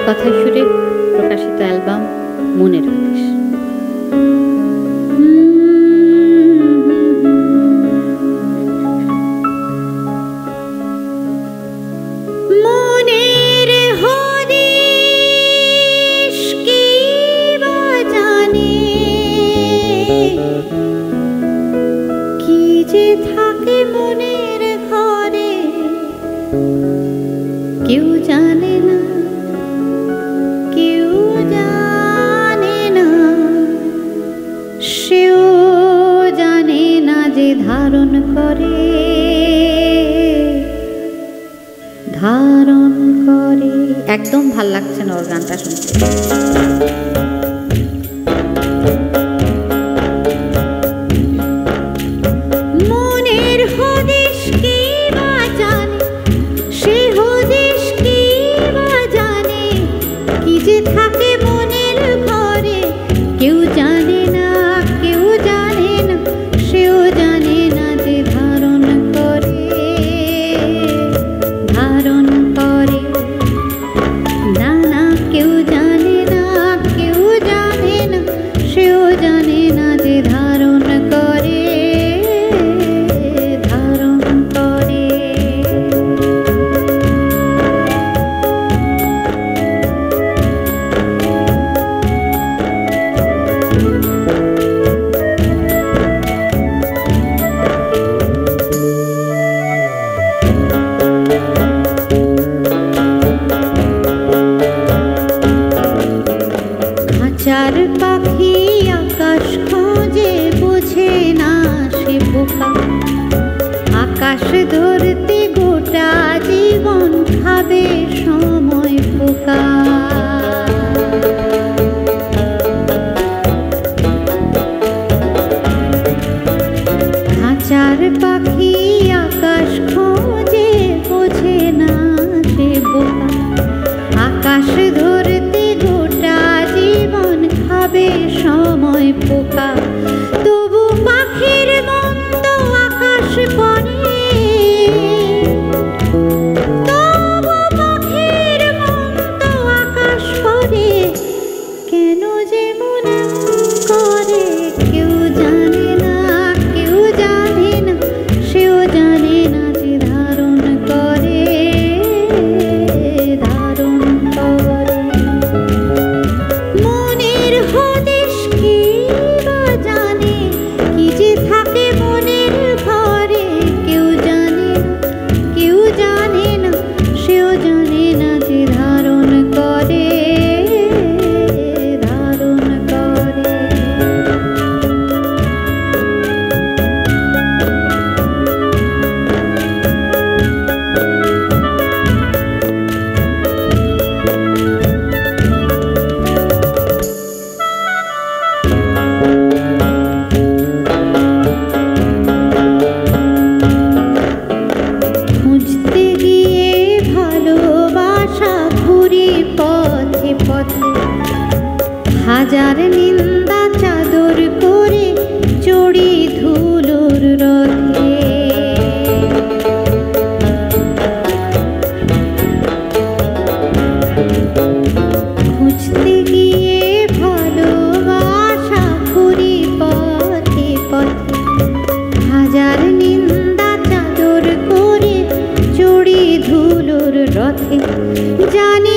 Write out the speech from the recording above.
রায়ের কথায় সুরে প্রকাশিত অ্যালবাম মনের হদিশ। কেউ জানে না, কেউ জানে না, সেও জানে না যে ধারণ করে, ধারণ করে। একদম ভাল লাগছে না ওর গানটা শুনতে। চার পাখি আকাশ খোঁজে, বোঝে না সে বোকা। আকাশ ধরতে গোটা জীবন খাবে সময় পোকা। চার পাখি আকাশ খোঁজে, বোঝে না সে বোকা। আকাশ ধরতে গোটা জীবন খাবে সময় পোকা। তবু পাখির মন্দ আকাশ পরে, তবু পাখির মন্দ আকাশ পরে, কেন যে মনে করে কেউ জানে না, কেউ জানে না, সেও জানে না যে ধারণ করে, ধারণ করে। মনের হদিশ কি বা জানে, কি যে থাকে মনের ঘরে, কেউ জানে না, কেউ জানে না, সেও জানে না যে ধারণ করে, ধারণ করে। খুঁজতে গিয়ে ভালোবাসা ঘুরি পথে পথে, হাজার নিন্দা চাদর করে চড়ি ধুলোর রথে। খুঁজতে গিয়ে ভালোবাসা ঘুরি পথে পথে, হাজার নিন্দা চাদর করে চড়ি ধুলোর রথে। জানি